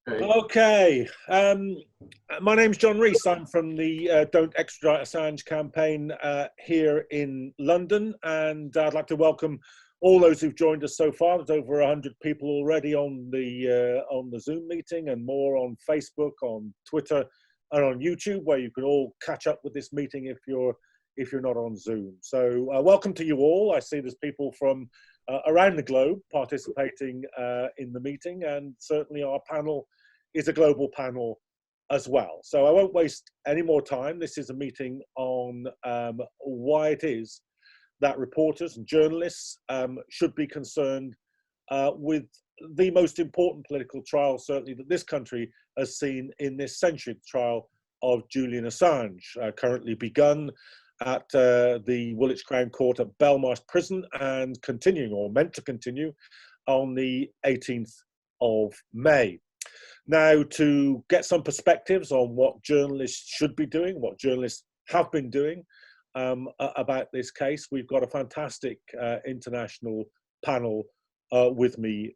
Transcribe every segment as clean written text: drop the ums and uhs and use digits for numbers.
Okay. My name's John Rees. I'm from the Don't Extradite Assange campaign here in London, and I'd like to welcome all those who've joined us so far. There's over 100 people already on the Zoom meeting, and more on Facebook, on Twitter, and on YouTube, where you can all catch up with this meeting if you're not on Zoom. So welcome to you all. I see there's people from around the globe participating in the meeting, and certainly our panel is a global panel as well. So I won't waste any more time. This is a meeting on why it is that reporters and journalists should be concerned with the most important political trial, certainly, that this country has seen in this century, the trial of Julian Assange, currently begun at the Woolwich Crown Court at Belmarsh Prison and continuing, or meant to continue, on the 18th of May. Now, to get some perspectives on what journalists should be doing, what journalists have been doing about this case, we've got a fantastic international panel with me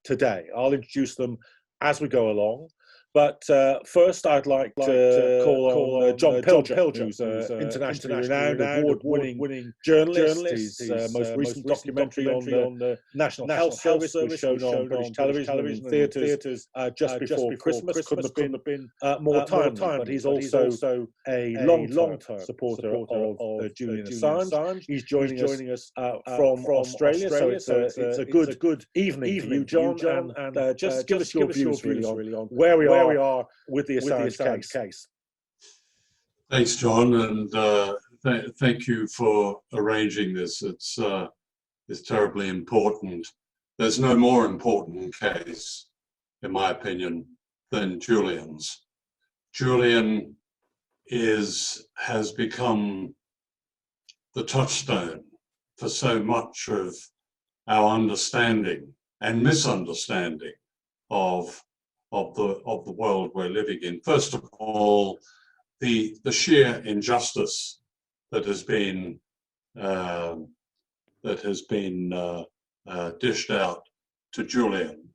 today. I'll introduce them as we go along. But first, I'd like to call on John Pilger, who's an internationally renowned, award-winning journalist. His most recent documentary on the National Health Service was shown on British television and in theatres just before Christmas. Couldn't have been more timely, but he's also a long-term supporter of Julian Assange. He's joining us from Australia, so it's a good evening for you, John, and just give us your views really on where we are with the Assange case. Thanks, John, and thank you for arranging this. It's terribly important. There's no more important case, in my opinion, than Julian's. Julian has become the touchstone for so much of our understanding and misunderstanding of the world we're living in. First of all, the sheer injustice that has been dished out to Julian,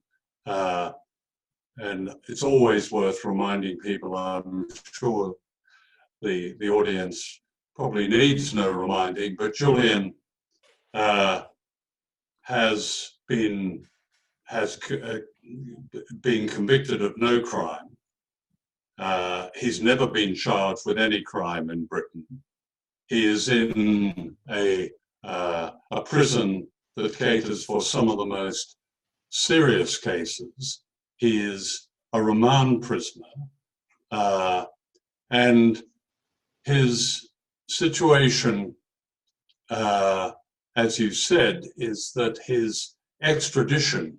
and it's always worth reminding people. I'm sure the audience probably needs no reminding, but Julian has been convicted of no crime. He's never been charged with any crime in Britain. He is in a prison that caters for some of the most serious cases. He is a remand prisoner, and his situation, as you said, is that his extradition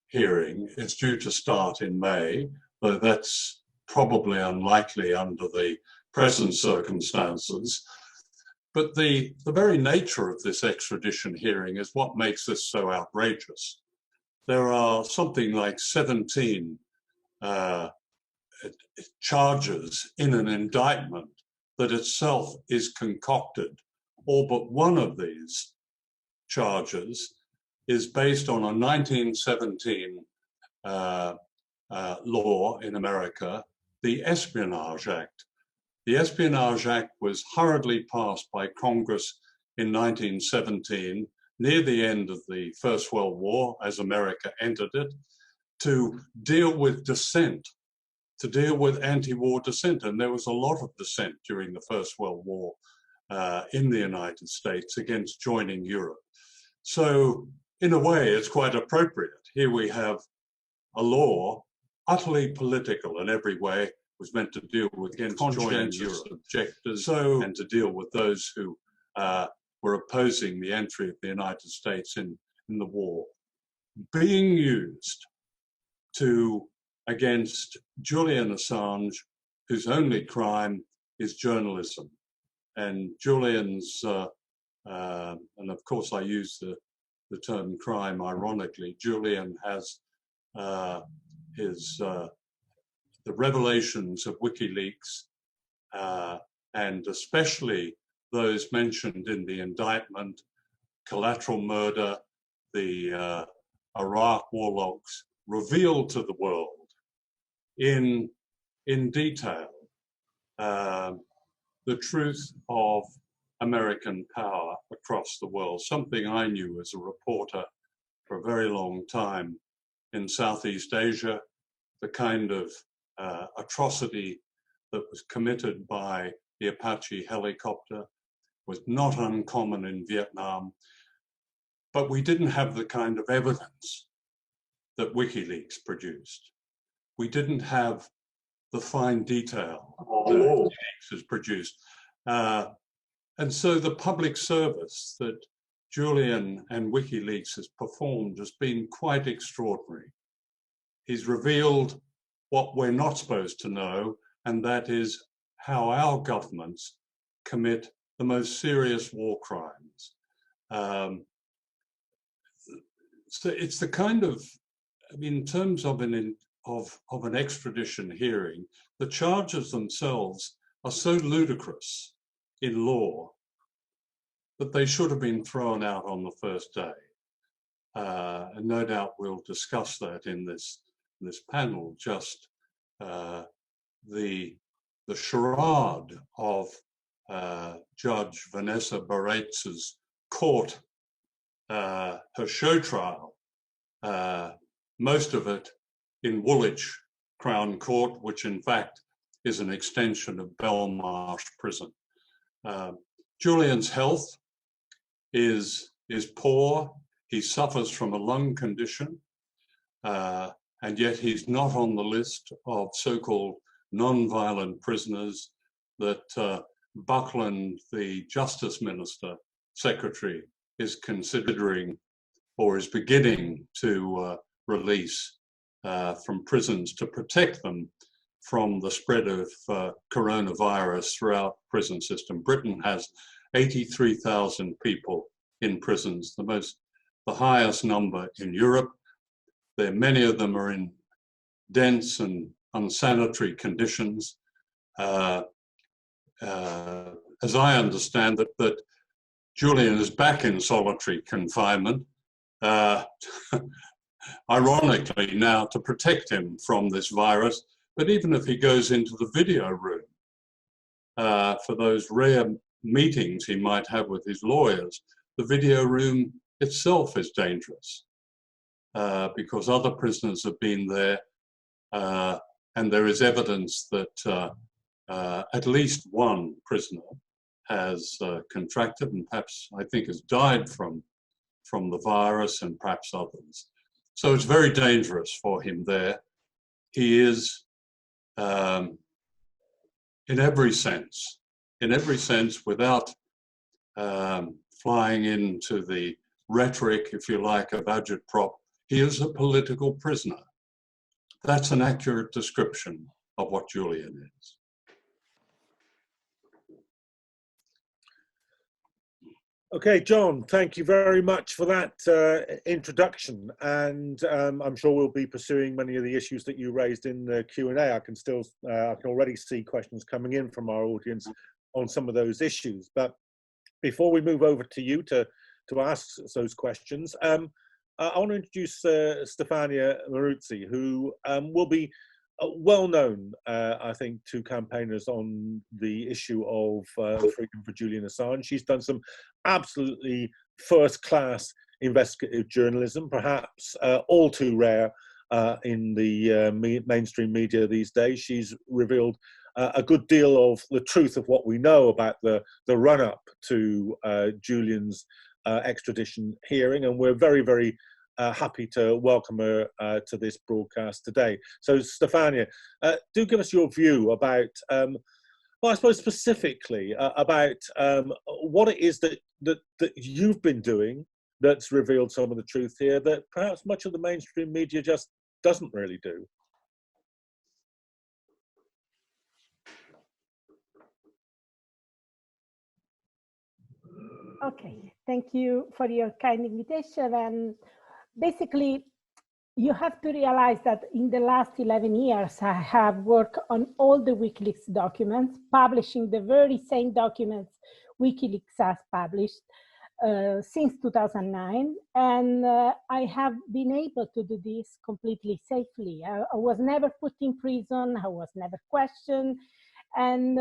hearing is due to start in May, though that's probably unlikely under the present circumstances. But the very nature of this extradition hearing is what makes this so outrageous. There are something like 17 charges in an indictment that itself is concocted. All but one of these charges is based on a 1917 law in America, the Espionage Act. The Espionage Act was hurriedly passed by Congress in 1917, near the end of the First World War, as America entered it, to deal with dissent, to deal with anti-war dissent. And there was a lot of dissent during the First World War in the United States against joining Europe. So in a way, it's quite appropriate. Here we have a law, utterly political in every way, was meant to deal with against joining Europe objectors, and to deal with those who were opposing the entry of the United States in the war, being used against Julian Assange, whose only crime is journalism. And Julian's, and of course I use the term crime ironically, Julian has the revelations of WikiLeaks, and especially those mentioned in the indictment, collateral murder, the Iraq war logs, revealed to the world in detail the truth of American power across the world, something I knew as a reporter for a very long time in Southeast Asia, the kind of atrocity that was committed by the Apache helicopter was not uncommon in Vietnam, but we didn't have the kind of evidence that WikiLeaks produced. We didn't have the fine detail that WikiLeaks has produced. And so the public service that Julian and WikiLeaks has performed has been quite extraordinary. He's revealed what we're not supposed to know, and that is how our governments commit the most serious war crimes. So it's the kind of, I mean, in terms of an extradition hearing, the charges themselves are so ludicrous in law that they should have been thrown out on the first day. And no doubt we'll discuss that in this panel, just the charade of Judge Vanessa Barretz's court, her show trial, most of it in Woolwich Crown Court, which in fact is an extension of Belmarsh Prison. Julian's health is poor. He suffers from a lung condition, and yet he's not on the list of so-called non-violent prisoners that Buckland, the Justice Minister, Secretary, is considering or is beginning to release from prisons to protect them from the spread of coronavirus throughout the prison system. Britain has 83,000 people in prisons, the highest number in Europe. Many of them are in dense and unsanitary conditions. As I understand it, that Julian is back in solitary confinement, ironically now to protect him from this virus. But even if he goes into the video room for those rare meetings he might have with his lawyers, the video room itself is dangerous because other prisoners have been there, and there is evidence that at least one prisoner has contracted and perhaps, I think, has died from the virus, and perhaps others. So it's very dangerous for him there. He is, in every sense, without flying into the rhetoric, if you like, of agitprop, he is a political prisoner. That's an accurate description of what Julian is. Okay, John, thank you very much for that introduction. And I'm sure we'll be pursuing many of the issues that you raised in the Q&A. I can already see questions coming in from our audience on some of those issues. But before we move over to you to ask those questions, I want to introduce Stefania Maruzzi, who will be well known, I think, to campaigners on the issue of freedom for Julian Assange. She's done some absolutely first-class investigative journalism, perhaps all too rare in the mainstream media these days. She's revealed a good deal of the truth of what we know about the run-up to Julian's extradition hearing, and we're very, very happy to welcome her to this broadcast today. So, Stefania, do give us your view about, well, I suppose specifically about what it is that you've been doing that's revealed some of the truth here that perhaps much of the mainstream media just doesn't really do. Okay, thank you for your kind invitation. And basically, you have to realize that in the last 11 years, I have worked on all the WikiLeaks documents, publishing the very same documents WikiLeaks has published. since 2009, and I have been able to do this completely safely. I was never put in prison, I was never questioned, and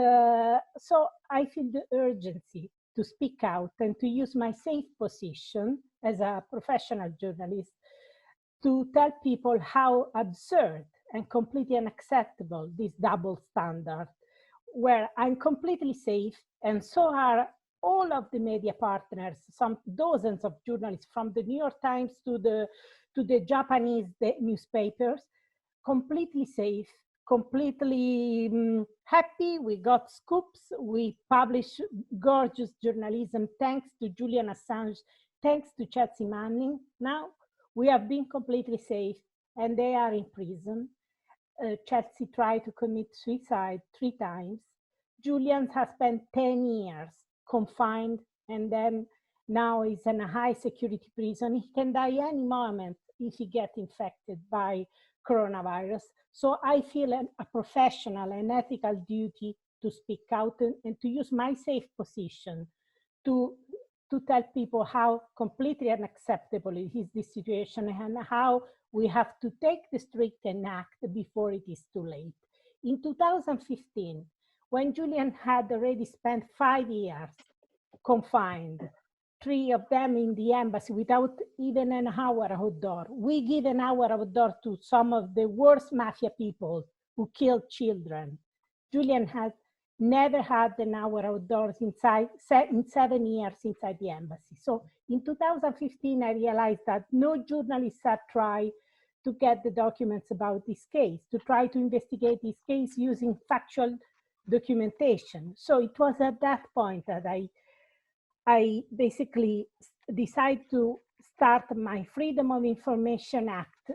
so I feel the urgency to speak out and to use my safe position as a professional journalist to tell people how absurd and completely unacceptable this double standard, where I'm completely safe and so are all of the media partners, some dozens of journalists from the New York Times to the Japanese newspapers, completely safe, completely happy. We got scoops. We publish gorgeous journalism thanks to Julian Assange, thanks to Chelsea Manning. Now we have been completely safe and they are in prison. Chelsea tried to commit suicide 3 times. Julian has spent 10 years confined and then now is in a high security prison. He can die any moment if he gets infected by coronavirus. So I feel a professional and ethical duty to speak out and to use my safe position to tell people how completely unacceptable is this situation and how we have to take the street and act before it is too late. In 2015, when Julian had already spent 5 years confined, 3 of them in the embassy without even an hour outdoor. We give an hour outdoor to some of the worst mafia people who killed children. Julian has never had an hour outdoors in 7 years inside the embassy. So in 2015, I realized that no journalists had tried to get the documents about this case, to try to investigate this case using factual documentation. So it was at that point that I basically decided to start my Freedom of Information Act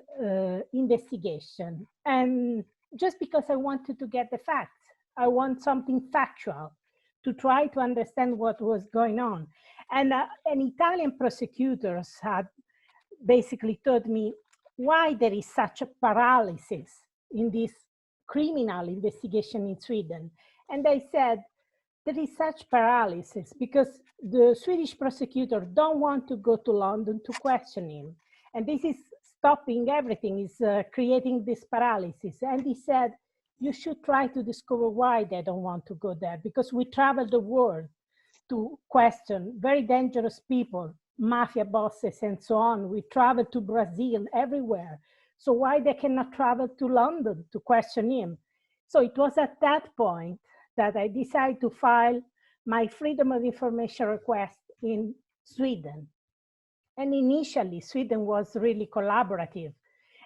investigation. And just because I wanted to get the facts, I want something factual to try to understand what was going on. And Italian prosecutors had basically told me why there is such a paralysis in this criminal investigation in Sweden. And they said, there is such paralysis because the Swedish prosecutor don't want to go to London to question him. And this is stopping everything, is creating this paralysis. And he said, you should try to discover why they don't want to go there, because we travel the world to question very dangerous people, mafia bosses and so on. We travel to Brazil, everywhere. So why they cannot travel to London to question him? So it was at that point that I decided to file my Freedom of Information request in Sweden. And initially, Sweden was really collaborative.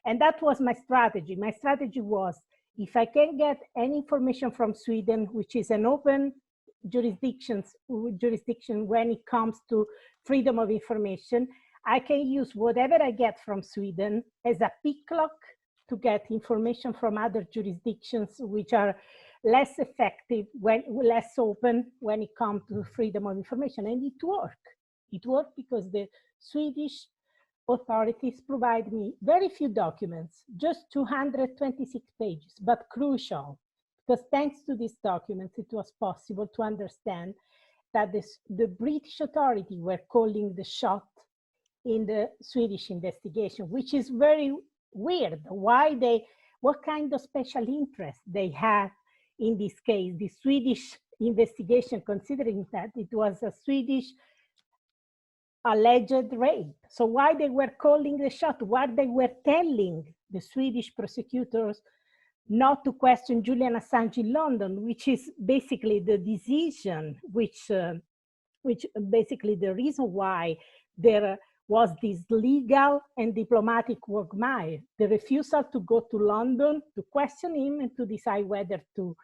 And that was my strategy. My strategy was, if I can get any information from Sweden, which is an open jurisdiction when it comes to freedom of information, I can use whatever I get from Sweden as a picklock to get information from other jurisdictions which are less effective, less open when it comes to freedom of information. And it worked. It worked because the Swedish authorities provide me very few documents, just 226 pages, but crucial, because thanks to these documents, it was possible to understand that the British authority were calling the shot in the Swedish investigation, which is very weird. What kind of special interest they had in this case, the Swedish investigation, considering that it was a Swedish alleged rape. So why they were calling the shot, what they were telling the Swedish prosecutors not to question Julian Assange in London, which is basically the decision, which basically the reason why there was this legal and diplomatic quagmire, the refusal to go to London to question him and to decide whether to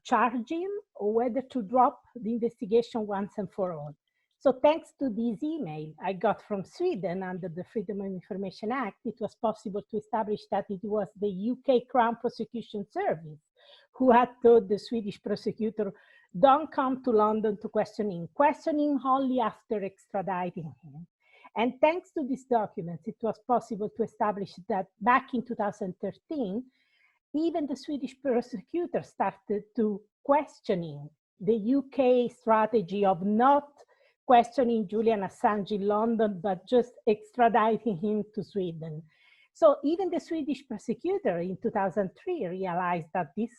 charge him or whether to drop the investigation once and for all. So thanks to this email I got from Sweden under the Freedom of Information Act, it was possible to establish that it was the UK Crown Prosecution Service who had told the Swedish prosecutor, don't come to London to question him only after extraditing him. And thanks to these documents, it was possible to establish that back in 2013, even the Swedish prosecutor started to questioning the UK strategy of not questioning Julian Assange in London, but just extraditing him to Sweden. So even the Swedish prosecutor in 2003 realized that this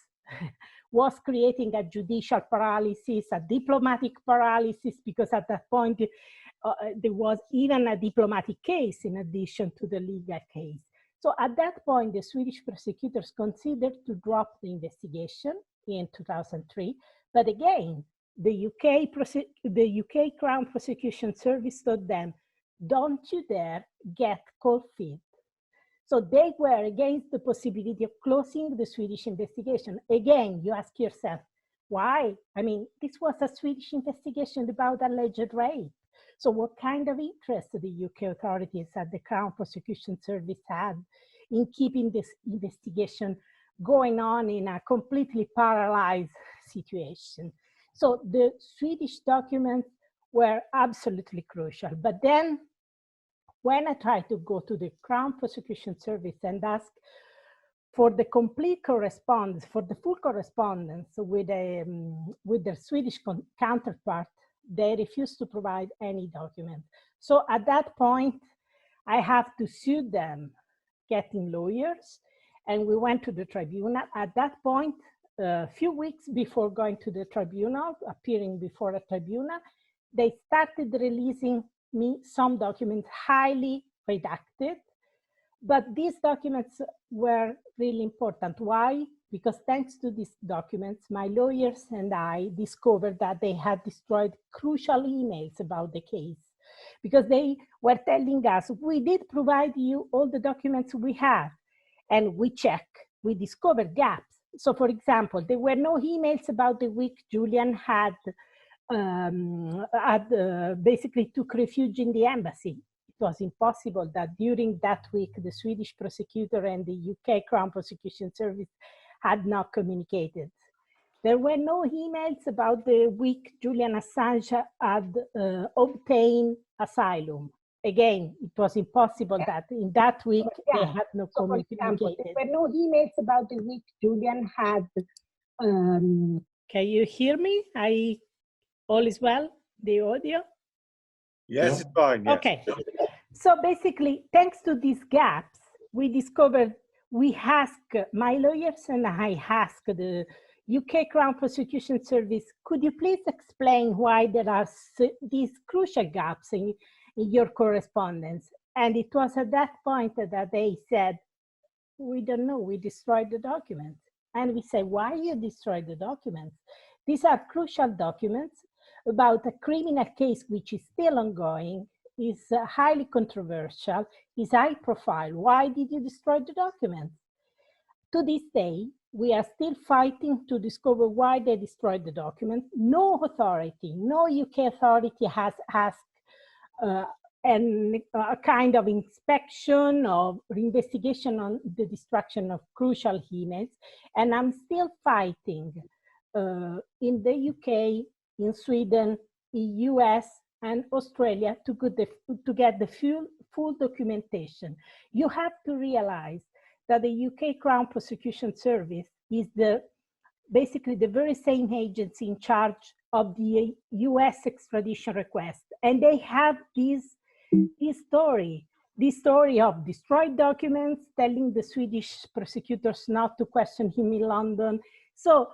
was creating a judicial paralysis, a diplomatic paralysis, because at that point, there was even a diplomatic case in addition to the legal case. So at that point, the Swedish prosecutors considered to drop the investigation in 2003. But again, the UK Crown Prosecution Service told them, don't you dare get cold feet. So they were against the possibility of closing the Swedish investigation. Again, you ask yourself, why? I mean, this was a Swedish investigation about alleged rape. So what kind of interest the UK authorities at the Crown Prosecution Service had in keeping this investigation going on in a completely paralyzed situation? So the Swedish documents were absolutely crucial. But then when I tried to go to the Crown Prosecution Service and ask for the complete correspondence, for the full correspondence with their Swedish counterpart, they refused to provide any document. So at that point, I have to sue them, getting lawyers, and we went to the tribunal. At that point, a few weeks before going to the tribunal, appearing before a tribunal, they started releasing me some documents highly redacted, but these documents were really important. Why? Because thanks to these documents, my lawyers and I discovered that they had destroyed crucial emails about the case, because they were telling us, we did provide you all the documents we have, and we checked, we discovered gaps. So for example, there were no emails about the week Julian had basically took refuge in the embassy. It was impossible that during that week, the Swedish prosecutor and the UK Crown Prosecution Service had not communicated. There were no emails about the week Julian Assange had obtained asylum. Again, it was impossible that in that week they had no communicated. There were no emails about the week Julian had. Can you hear me? All is well, the audio? Yes, it's fine. Yes. Okay. So basically, thanks to these gaps, we discovered, my lawyers and I asked the UK Crown Prosecution Service, could you please explain why there are these crucial gaps in your correspondence? And it was at that point that they said, we don't know, we destroyed the documents. And we say, why you destroyed the documents? These are crucial documents about a criminal case which is still ongoing, is highly controversial, is high profile. Why did you destroy the documents? To this day, we are still fighting to discover why they destroyed the documents. No authority, no UK authority has asked a kind of inspection or investigation on the destruction of crucial emails. And I'm still fighting in the UK, in Sweden, in US, and Australia to get the full documentation. You have to realize that the UK Crown Prosecution Service is basically the very same agency in charge of the US extradition request. And they have this story of destroyed documents, telling the Swedish prosecutors not to question him in London. So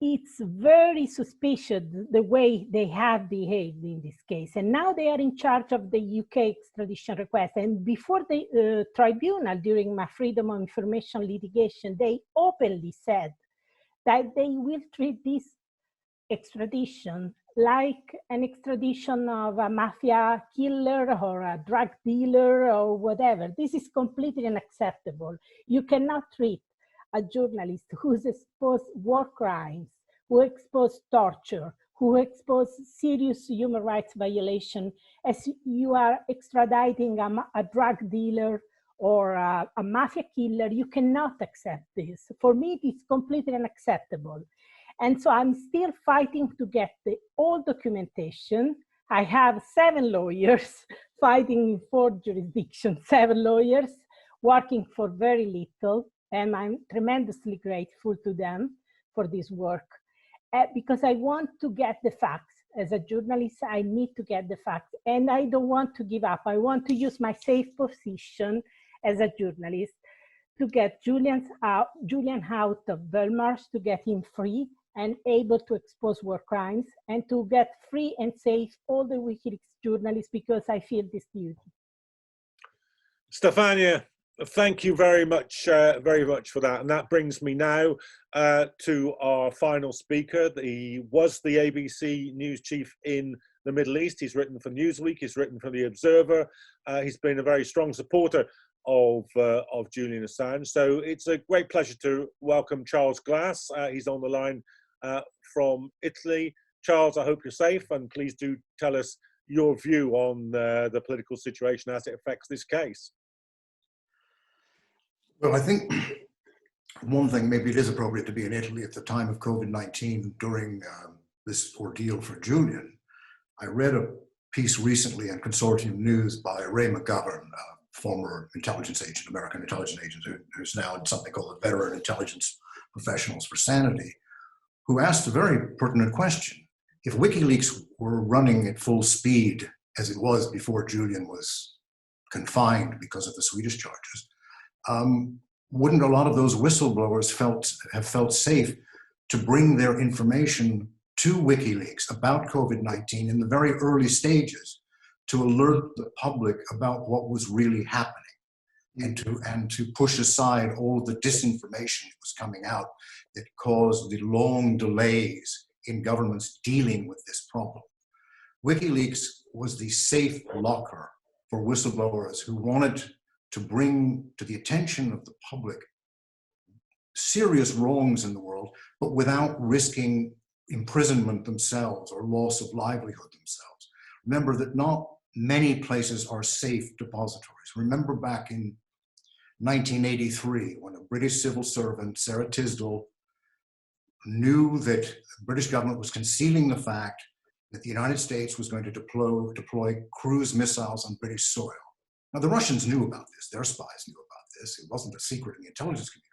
it's very suspicious the way they have behaved in this case. And now they are in charge of the UK extradition request. And before the tribunal, during my freedom of information litigation, they openly said that they will treat this extradition like an extradition of a mafia killer or a drug dealer or whatever. This is completely unacceptable. You cannot treat a journalist who's exposed war crimes, who exposed torture, who exposed serious human rights violation, as you are extraditing a drug dealer or a mafia killer. You cannot accept this. For me, it's completely unacceptable. And so I'm still fighting to get all documentation. I have 7 lawyers fighting in 4 jurisdictions, 7 lawyers working for very little. And I'm tremendously grateful to them for this work because I want to get the facts. as a journalist, I need to get the facts, and I don't want to give up. I want to use my safe position as a journalist to get Julian out of Belmarsh, to get him free and able to expose war crimes, and to get free and safe all the WikiLeaks journalists, because I feel this duty. Stefania, thank you very much for that. And that brings me now to our final speaker. He was the ABC news chief in the Middle East. He's written for Newsweek, he's written for The Observer. He's been a very strong supporter of Julian Assange. So it's a great pleasure to welcome Charles Glass. He's on the line from Italy. Charles, I hope you're safe, and please do tell us your view on the political situation as it affects this case. Well, I think one thing, maybe it is appropriate to be in Italy at the time of COVID-19 during this ordeal for Julian. I read a piece recently on Consortium News by Ray McGovern, former intelligence agent, American intelligence agent, who's now in something called the Veteran Intelligence Professionals for Sanity, who asked a very pertinent question. If WikiLeaks were running at full speed, as it was before Julian was confined because of the Swedish charges, wouldn't a lot of those whistleblowers have felt safe to bring their information to WikiLeaks about COVID-19 in the very early stages to alert the public about what was really happening, and to push aside all the disinformation that was coming out that caused the long delays in governments dealing with this problem? WikiLeaks was the safe locker for whistleblowers who wanted to bring to the attention of the public serious wrongs in the world, but without risking imprisonment themselves or loss of livelihood themselves. Remember that not many places are safe depositories. Remember back in 1983, when a British civil servant, Sarah Tisdall, knew that the British government was concealing the fact that the United States was going to deploy cruise missiles on British soil. Now, the Russians knew about this, their spies knew about this. It wasn't a secret in the intelligence community.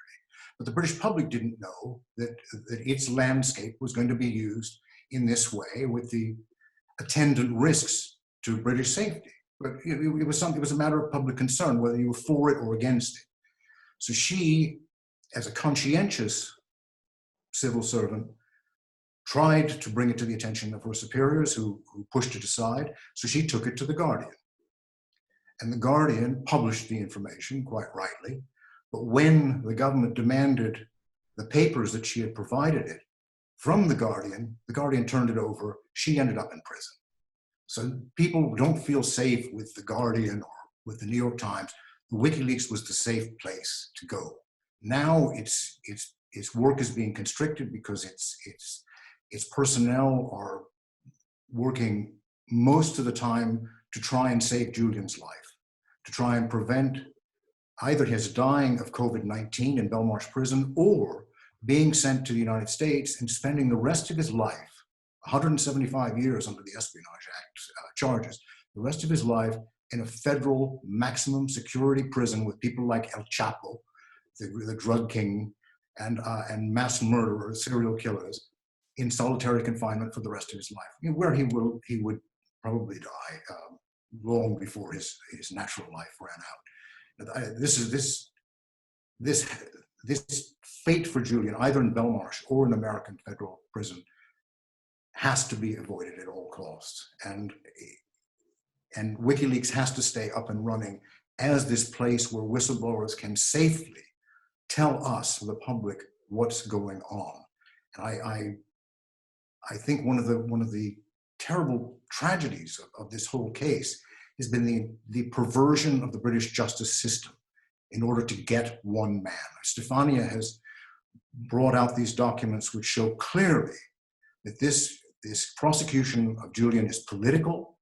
But the British public didn't know that its landscape was going to be used in this way with the attendant risks to British safety. But it was a matter of public concern, whether you were for it or against it. So she, as a conscientious civil servant, tried to bring it to the attention of her superiors who pushed it aside. So she took it to The Guardian. And The Guardian published the information, quite rightly. But when the government demanded the papers that she had provided it from The Guardian turned it over. She ended up in prison. So people don't feel safe with The Guardian or with the New York Times. WikiLeaks was the safe place to go. Now its work is being constricted because its personnel are working most of the time to try and save Julian's life, to try and prevent either his dying of COVID-19 in Belmarsh prison or being sent to the United States and spending the rest of his life, 175 years under the Espionage Act charges, the rest of his life in a federal maximum security prison with people like El Chapo, the drug king, and mass murderers, serial killers, in solitary confinement for the rest of his life, where he would probably die long before his natural life ran out. This fate for Julian, either in Belmarsh or in American federal prison, has to be avoided at all costs. And WikiLeaks has to stay up and running as this place where whistleblowers can safely tell us, the public, what's going on. And I think one of the terrible tragedies of this whole case has been the perversion of the British justice system in order to get one man. Stefania has brought out these documents which show clearly that this prosecution of Julian is political.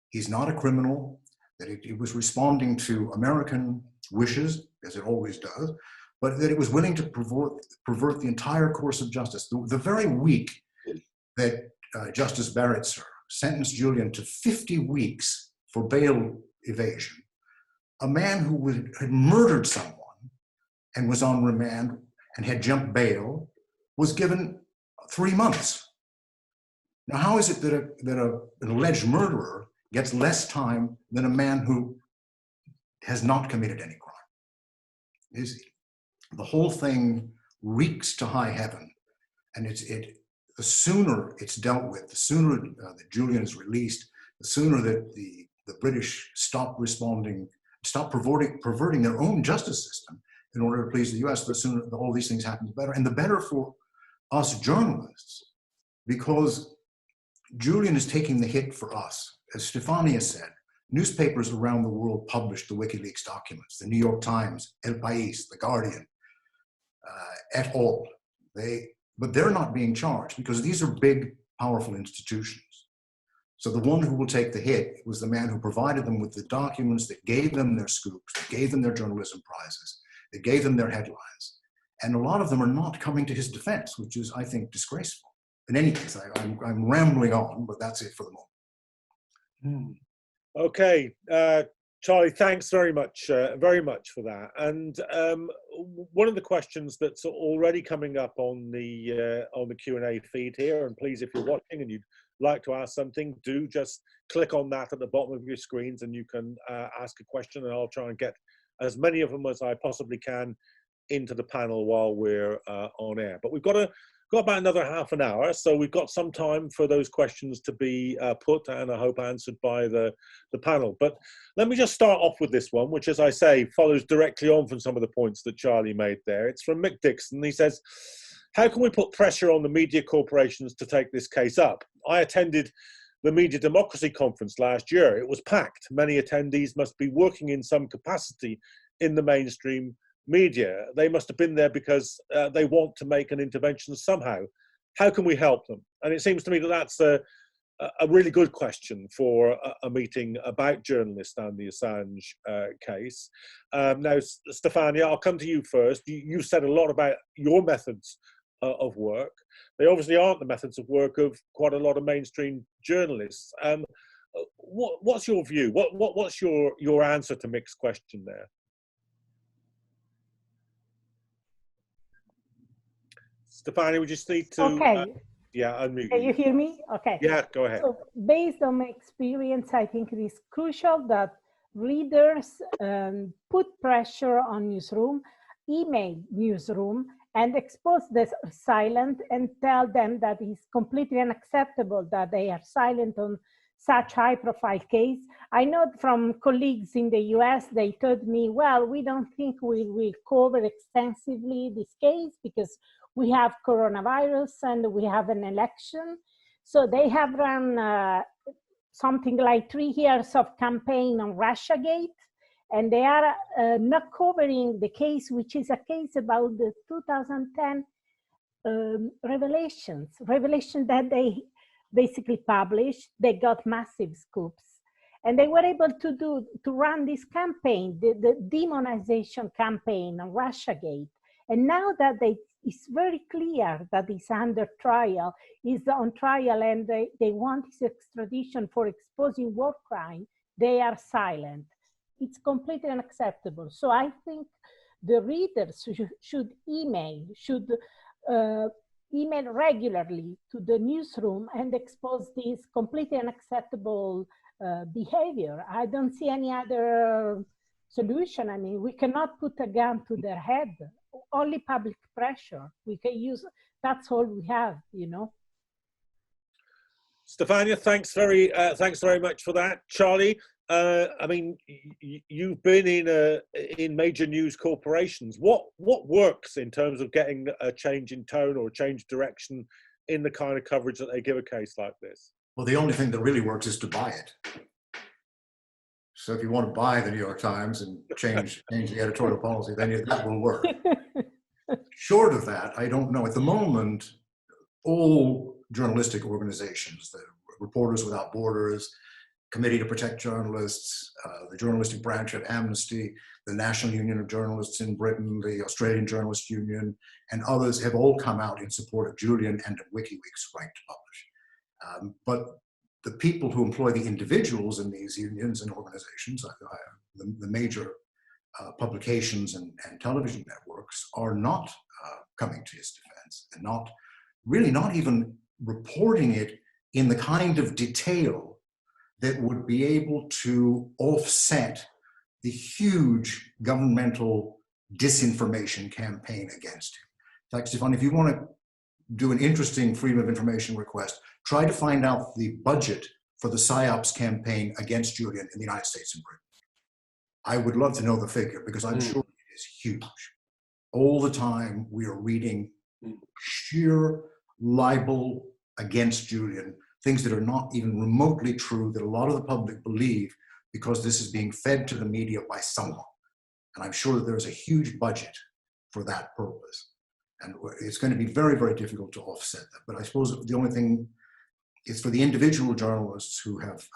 He's not a criminal, that it was responding to American wishes, as it always does, but that it was willing to pervert the entire course of justice. The very week that Justice Barretzer sentenced Julian to 50 weeks for bail evasion, a man who had murdered someone and was on remand and had jumped bail was given 3 months. Now, how is it that, an alleged murderer gets less time than a man who has not committed any crime? The whole thing reeks to high heaven, and the sooner it's dealt with, the sooner that Julian is released, the sooner that the British stop responding, stop perverting their own justice system in order to please the US, the sooner all these things happen, the better. And the better for us journalists, because Julian is taking the hit for us. As Stefania said, newspapers around the world published the WikiLeaks documents, the New York Times, El País, The Guardian, et al. But they're not being charged because these are big, powerful institutions. So the one who will take the hit was the man who provided them with the documents that gave them their scoops, that gave them their journalism prizes, that gave them their headlines. And a lot of them are not coming to his defense, which is, I think, disgraceful. In any case, I'm rambling on, but that's it for the moment. Okay, Charlie, thanks very much for that. And one of the questions that's already coming up on the Q&A feed here, and please, if you're watching and you'd like to ask something, do just click on that at the bottom of your screens, and you can ask a question, and I'll try and get as many of them as I possibly can into the panel while we're on air. But we've got about another half an hour, so we've got some time for those questions to be put and I hope answered by the panel. But let me just start off with this one, which, as I say, follows directly on from some of the points that Charlie made there. It's from Mick Dixon. He says, how can we put pressure on the media corporations to take this case up? I attended the Media Democracy Conference last year. It was packed. Many attendees must be working in some capacity in the mainstream media. They must have been there because they want to make an intervention somehow. How can we help them? And it seems to me that that's a really good question for a meeting about journalists and the Assange case. Now, Stefania, I'll come to you first. You've said a lot about your methods of work. They obviously aren't the methods of work of quite a lot of mainstream journalists. What's your view? What's your answer to Mick's question there? Stefania, we just need to okay. Unmute Can you hear me? Okay. Yeah, go ahead. So based on my experience, I think it is crucial that readers put pressure on newsroom, email newsroom, and expose the silent and tell them that it's completely unacceptable that they are silent on such high-profile case. I know from colleagues in the US, they told me, well, we don't think we will cover extensively this case because we have coronavirus and we have an election. So they have run something like 3 years of campaign on Russiagate, and they are not covering the case, which is a case about the 2010 revelation that they basically published. They got massive scoops, and they were able to run this campaign, the demonization campaign on Russiagate. And now that it's very clear that it's under trial, is on trial, and they want his extradition for exposing war crime, they are silent. It's completely unacceptable. So I think the readers should email regularly to the newsroom and expose this completely unacceptable behavior. I don't see any other solution. I mean, we cannot put a gun to their head. Only public pressure. We can use, that's all we have, you know. Stefania, thanks very much for that. Charlie, I mean, you've been in major news corporations. What works in terms of getting a change in tone or a change of direction in the kind of coverage that they give a case like this? Well, the only thing that really works is to buy it. So if you want to buy the New York Times and change the editorial policy, then that will work. Short of that, I don't know. At the moment, all journalistic organizations, the Reporters Without Borders, Committee to Protect Journalists, the journalistic branch at Amnesty, the National Union of Journalists in Britain, the Australian Journalists Union, and others have all come out in support of Julian and of WikiLeaks' right to publish. But the people who employ the individuals in these unions and organizations, the major publications and television networks, are not coming to his defense, and not even reporting it in the kind of detail that would be able to offset the huge governmental disinformation campaign against him. In fact, Stefan, if you want to do an interesting freedom of information request, try to find out the budget for the PSYOPs campaign against Julian in the United States and Britain. I would love to know the figure, because I'm sure it is huge. All the time we are reading sheer libel against Julian, things that are not even remotely true, that a lot of the public believe because this is being fed to the media by someone. And I'm sure that there's a huge budget for that purpose. And it's going to be very, very difficult to offset that. But I suppose the only thing is for the individual journalists who have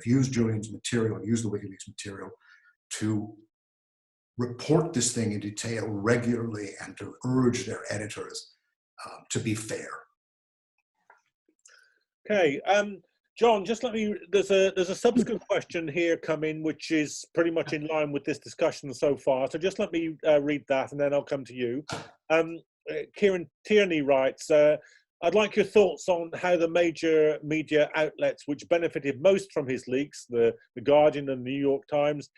used Julian's material, used the WikiLeaks material, to report this thing in detail regularly and to urge their editors to be fair. Okay, John, just let me, there's a subsequent question here coming, which is pretty much in line with this discussion so far. So just let me read that and then I'll come to you. Kieran Tierney writes, I'd like your thoughts on how the major media outlets which benefited most from his leaks, the Guardian and the New York Times,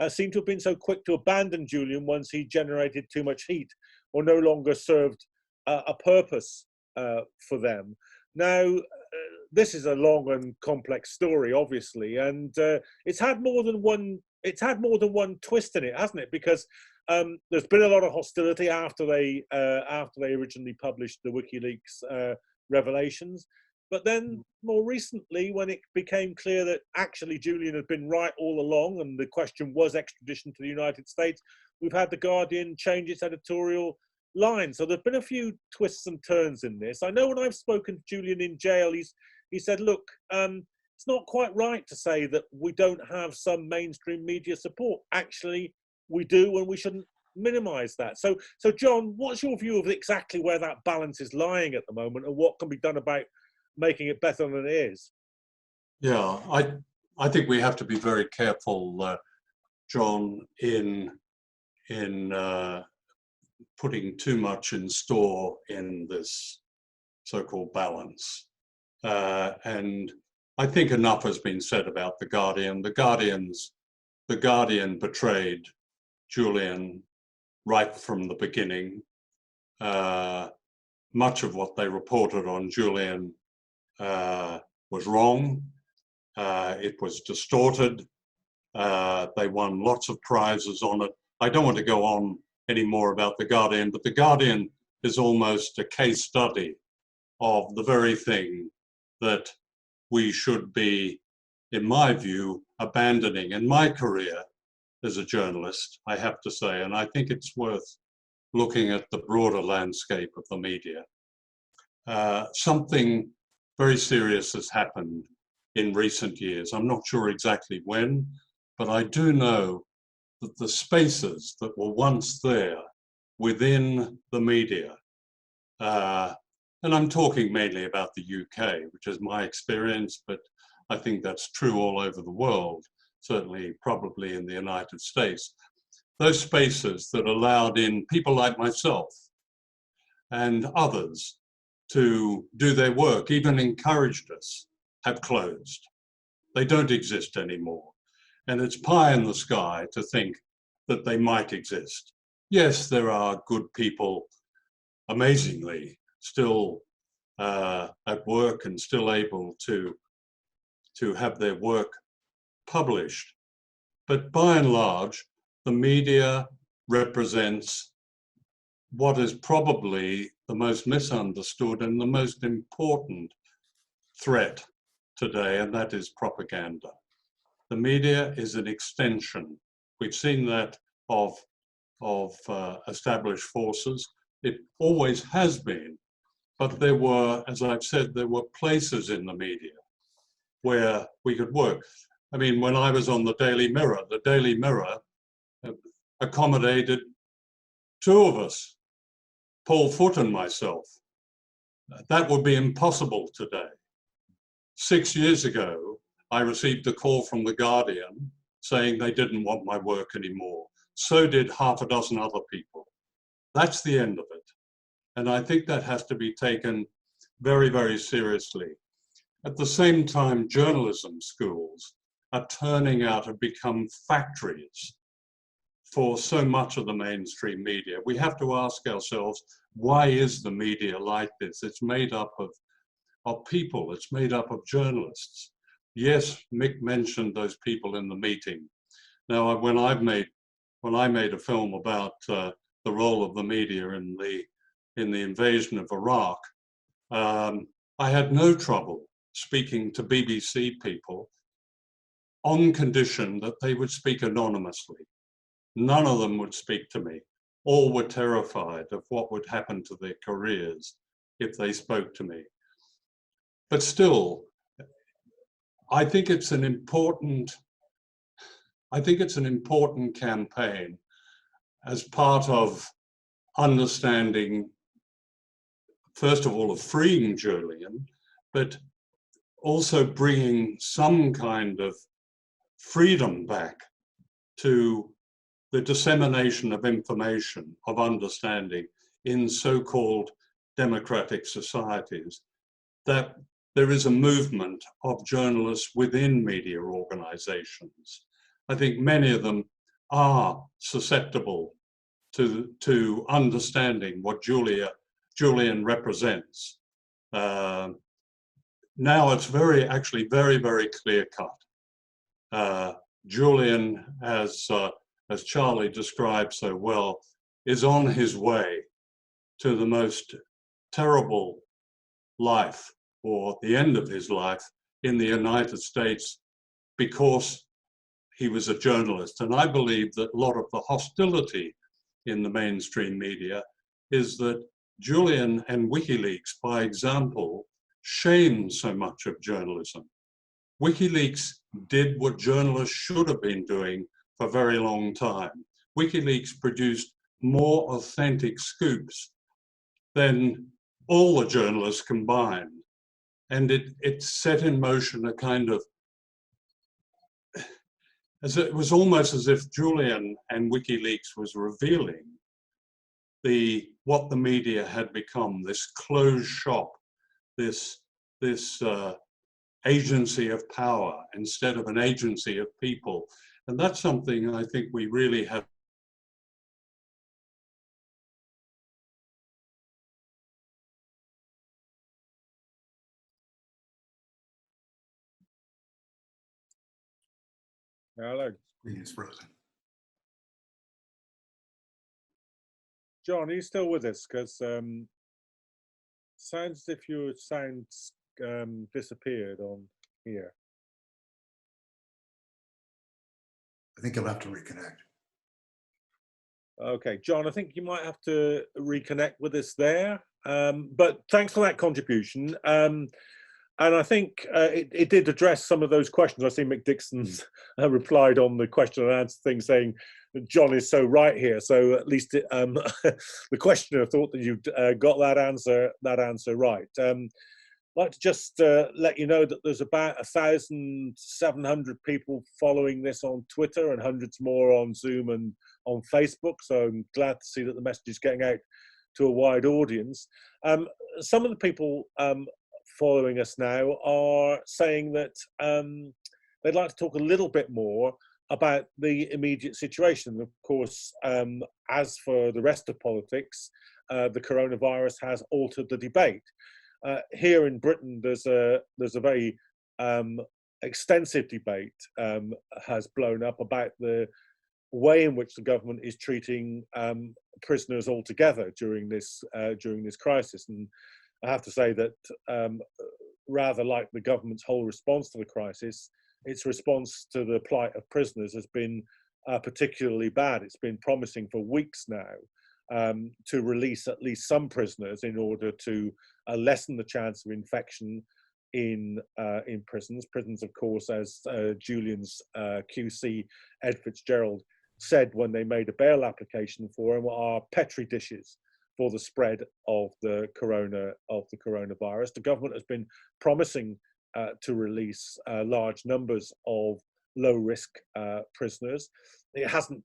seem to have been so quick to abandon Julian once he generated too much heat or no longer served a purpose for them. Now, this is a long and complex story, obviously, and it's had more than one twist in it, hasn't it? Because there's been a lot of hostility after they originally published the WikiLeaks revelations, but then more recently, when it became clear that actually Julian had been right all along, and the question was extradition to the United States, we've had the Guardian change its editorial line. So there've been a few twists and turns in this. I know when I've spoken to Julian in jail, he said, look, it's not quite right to say that we don't have some mainstream media support. Actually, we do, and we shouldn't minimize that. So John, what's your view of exactly where that balance is lying at the moment, and what can be done about making it better than it is? Yeah, I think we have to be very careful, John, in putting too much in store in this so-called balance. And I think enough has been said about the Guardian. The Guardian betrayed Julian right from the beginning. Much of what they reported on Julian was wrong. It was distorted. They won lots of prizes on it. I don't want to go on any more about the Guardian, but the Guardian is almost a case study of the very thing that we should be, in my view, abandoning. In my career as a journalist, I have to say, and I think it's worth looking at the broader landscape of the media. Something very serious has happened in recent years. I'm not sure exactly when, but I do know that the spaces that were once there within the media, and I'm talking mainly about the UK, which is my experience, but I think that's true all over the world, certainly probably in the United States. Those spaces that allowed in people like myself and others to do their work, even encouraged us, have closed. They don't exist anymore. And it's pie in the sky to think that they might exist. Yes, there are good people, amazingly, still at work and still able to have their work published. But by and large, the media represents what is probably the most misunderstood and the most important threat today, and that is propaganda. The media is an extension. We've seen that of established forces. It always has been. But there were, as I've said, there were places in the media where we could work. I mean, when I was on the Daily Mirror accommodated two of us, Paul Foote and myself. That would be impossible today. 6 years ago, I received a call from The Guardian saying they didn't want my work anymore. So did half a dozen other people. That's the end of it. And I think that has to be taken very, very seriously. At the same time, journalism schools are turning out to become factories for so much of the mainstream media. We have to ask ourselves, why is the media like this? It's made up of people, it's made up of journalists. Yes, Mick mentioned those people in the meeting. Now, when I made a film about the role of the media in the invasion of Iraq, I had no trouble speaking to BBC people on condition that they would speak anonymously. None of them would speak to me. All were terrified of what would happen to their careers if they spoke to me. But still, I think it's an important campaign as part of understanding, first of all, of freeing Julian, but also bringing some kind of freedom back to the dissemination of information, of understanding in so-called democratic societies, that there is a movement of journalists within media organizations. I think many of them are susceptible to understanding what Julian represents. Now it's actually very, very clear cut. Julian, as Charlie described so well, is on his way to the most terrible life, or the end of his life, in the United States because he was a journalist. And I believe that a lot of the hostility in the mainstream media is that Julian and WikiLeaks, by example, shame so much of journalism. WikiLeaks did what journalists should have been doing for a very long time. WikiLeaks produced more authentic scoops than all the journalists combined. And it set in motion a kind of, it was almost as if Julian and WikiLeaks was revealing what the media had become, this closed shop, this agency of power instead of an agency of people. And that's something I think we really have. Hello. Screen is frozen. John, are you still with us? Because sounds as if your sound disappeared on here. I think you'll have to reconnect. Okay, John, I think you might have to reconnect with us there. But thanks for that contribution. And I think it did address some of those questions. I see Mick Dixon's replied on the question and answer thing, saying John is so right here. So at least the questioner thought that you'd got that answer right. I'd like to just let you know that there's about 1,700 people following this on Twitter and hundreds more on Zoom and on Facebook. So I'm glad to see that the message is getting out to a wide audience. Some of the people following us now are saying that they'd like to talk a little bit more about the immediate situation. Of course, as for the rest of politics, the coronavirus has altered the debate. Here in Britain, there's a very extensive debate has blown up about the way in which the government is treating prisoners altogether during this crisis. And I have to say that rather like the government's whole response to the crisis, its response to the plight of prisoners has been particularly bad. It's been promising for weeks now to release at least some prisoners in order to lessen the chance of infection in prisons. Prisons, of course, as Julian's QC, Ed Fitzgerald, said when they made a bail application for him, are petri dishes for the spread of the coronavirus. The government has been promising to release large numbers of low-risk prisoners. It hasn't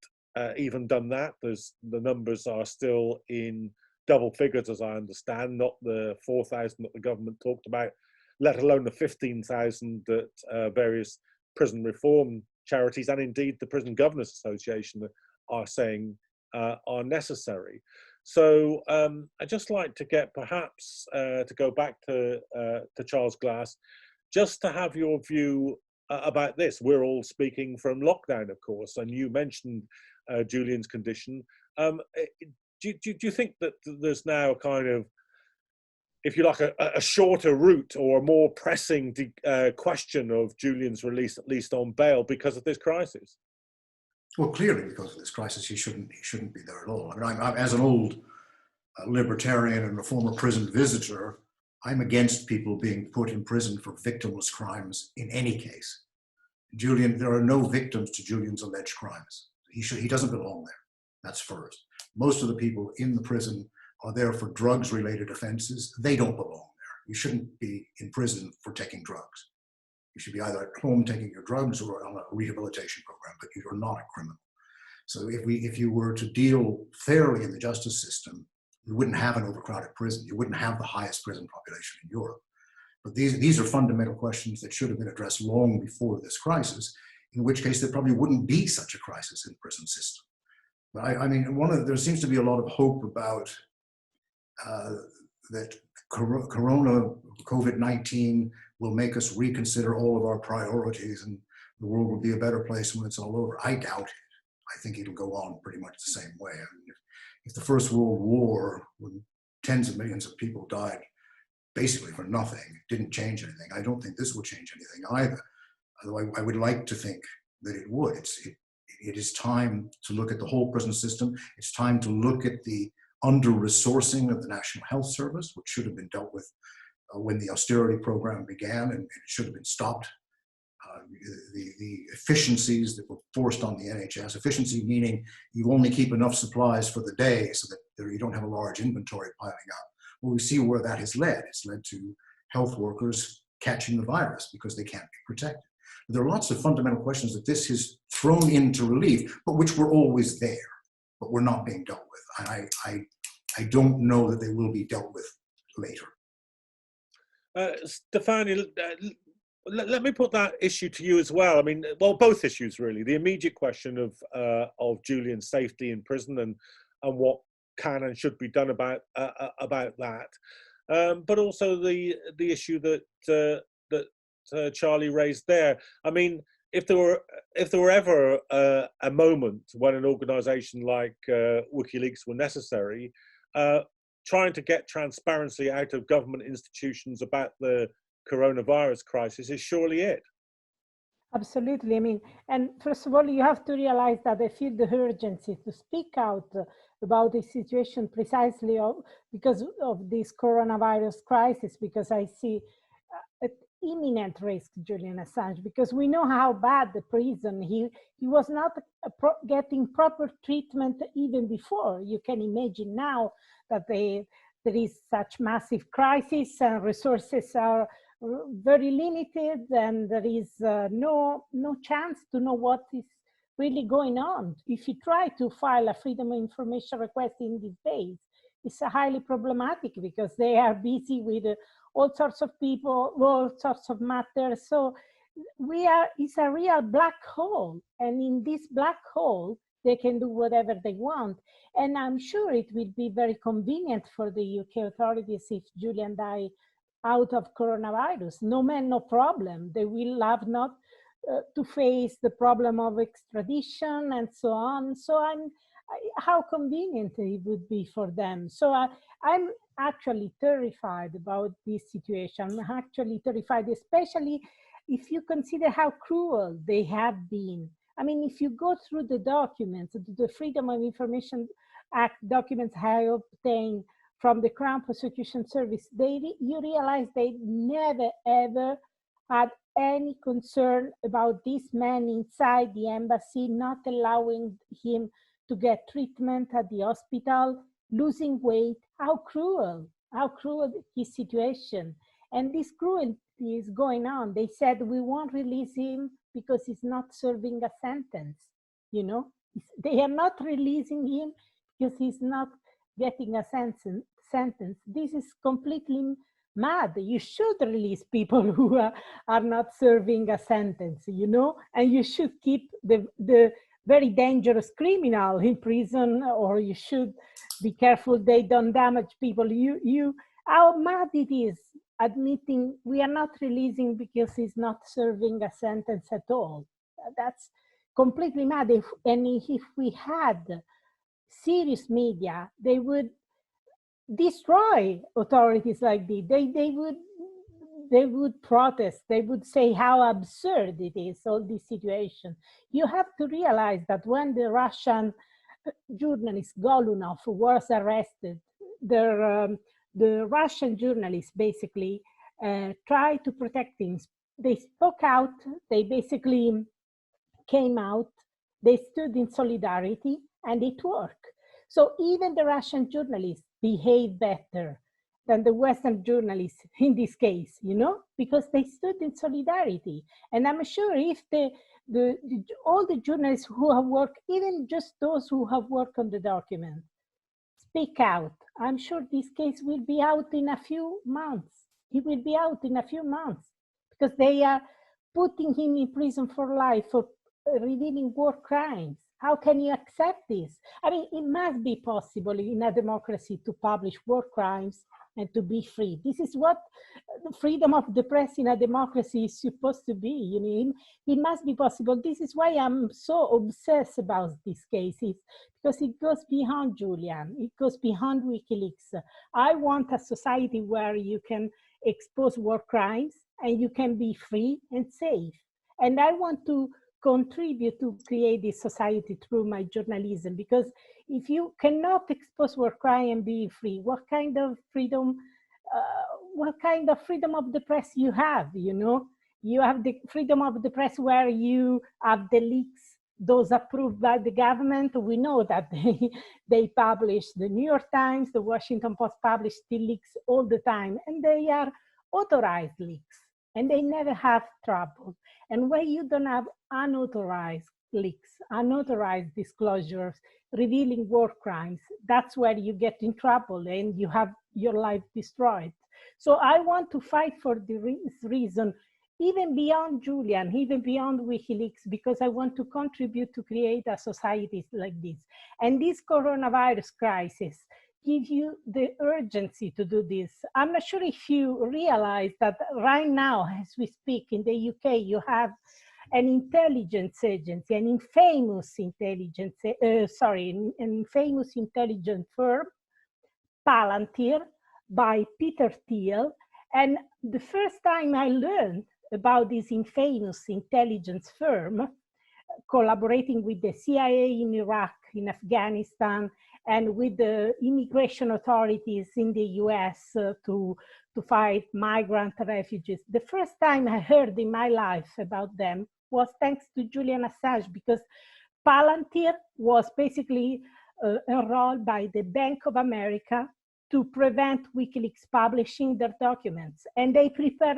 even done that. The numbers are still in double figures, as I understand, not the 4,000 that the government talked about let alone the 15,000 that various prison reform charities and indeed the Prison Governors Association are saying are necessary. So I'd just like to get perhaps to go back to Charles Glass, just to have your view about this. We're all speaking from lockdown, of course, and you mentioned Julian's condition. Do you think that there's now kind of, if you like, a shorter route or a more pressing question of Julian's release, at least on bail, because of this crisis? Well, clearly because of this crisis, he shouldn't be there at all. I mean, I'm as an old libertarian and a former prison visitor, I'm against people being put in prison for victimless crimes in any case. Julian, there are no victims to Julian's alleged crimes. He doesn't belong there. That's first. Most of the people in the prison are there for drugs-related offenses. They don't belong there. You shouldn't be in prison for taking drugs. You should be either at home taking your drugs or on a rehabilitation program, but you're not a criminal. So if you were to deal fairly in the justice system, you wouldn't have an overcrowded prison. You wouldn't have the highest prison population in Europe. But these are fundamental questions that should have been addressed long before this crisis, in which case there probably wouldn't be such a crisis in the prison system. But I mean, there seems to be a lot of hope about that COVID-19 will make us reconsider all of our priorities and the world will be a better place when it's all over. I doubt it. I think it'll go on pretty much the same way. I mean, if the First World War, when tens of millions of people died basically for nothing, didn't change anything, I don't think this will change anything either. Although I would like to think that it would. It is time to look at the whole prison system. It's time to look at the under-resourcing of the National Health Service, which should have been dealt with when the austerity program began, and it should have been stopped. The efficiencies that were forced on the NHS, efficiency meaning you only keep enough supplies for the day so that you don't have a large inventory piling up. Well, we see where that has led. It's led to health workers catching the virus because they can't be protected. There are lots of fundamental questions that this has thrown into relief, but which were always there, but were not being dealt with. I don't know that they will be dealt with later. Stefania, let me put that issue to you as well. I mean, well, both issues really. The immediate question of Julian's safety in prison and what can and should be done about that, but also the issue that Charlie raised there. I mean, if there were ever a moment when an organisation like WikiLeaks were necessary, trying to get transparency out of government institutions about the coronavirus crisis is surely it. Absolutely. I mean, and first of all, you have to realize that I feel the urgency to speak out about this situation precisely because of this coronavirus crisis, because I see an imminent risk, Julian Assange, because we know how bad the prison, he was not getting proper treatment even before. You can imagine now that there is such massive crisis and resources are very limited, and there is no chance to know what is really going on. If you try to file a freedom of information request in these days, it's highly problematic because they are busy with all sorts of people, all sorts of matters. So it's a real black hole, and in this black hole they can do whatever they want. And I'm sure it will be very convenient for the UK authorities if Julian died out of coronavirus. No man, no problem. They will have not to face the problem of extradition and so on. So how convenient it would be for them. So I'm actually terrified about this situation. I'm actually terrified, especially if you consider how cruel they have been. I mean, if you go through the documents, the Freedom of Information Act documents I obtained from the Crown Prosecution Service, you realize they never ever had any concern about this man inside the embassy, not allowing him to get treatment at the hospital, losing weight. How cruel his situation. And this cruelty is going on. They said, we won't release him because he's not serving a sentence. You know, they are not releasing him because he's not getting a sentence. This is completely mad. You should release people who are not serving a sentence, you know, and you should keep the very dangerous criminal in prison, or you should be careful they don't damage people. How mad it is admitting we are not releasing because he's not serving a sentence at all. That's completely mad. If we had serious media, they would destroy authorities like this. They would protest. They would say how absurd it is, all this situation. You have to realize that when the Russian journalist Golunov was arrested, the Russian journalists basically tried to protect him. They spoke out. They basically came out. They stood in solidarity, and it worked. So even the Russian journalists behave better than the Western journalists in this case, you know, because they stood in solidarity. And I'm sure if all the journalists who have worked, even just those who have worked on the document, speak out, I'm sure this case will be out in a few months. He will be out in a few months because they are putting him in prison for life for revealing war crimes. How can you accept this? I mean, it must be possible in a democracy to publish war crimes and to be free. This is what the freedom of the press in a democracy is supposed to be. You know, it must be possible. This is why I'm so obsessed about these cases, because it goes beyond Julian. It goes beyond WikiLeaks. I want a society where you can expose war crimes and you can be free and safe. And I want to contribute to create this society through my journalism, because if you cannot expose war crime and be free, what kind of freedom of the press you have? You know, you have the freedom of the press where you have the leaks, those approved by the government. We know that they publish, the New York Times, the Washington Post publish the leaks all the time, and they are authorized leaks, and they never have trouble. And when you don't have unauthorized leaks, unauthorized disclosures revealing war crimes, that's where you get in trouble and you have your life destroyed. So I want to fight for this reason, even beyond Julian, even beyond WikiLeaks, because I want to contribute to create a society like this. And this coronavirus crisis gives you the urgency to do this. I'm not sure if you realize that right now, as we speak in the UK, you have an intelligence agency, an infamous intelligence, an infamous intelligence firm, Palantir, by Peter Thiel. And the first time I learned about this infamous intelligence firm, collaborating with the CIA in Iraq, in Afghanistan, and with the immigration authorities in the US to fight migrant refugees. The first time I heard in my life about them was thanks to Julian Assange, because Palantir was basically enrolled by the Bank of America to prevent WikiLeaks publishing their documents. And they prepared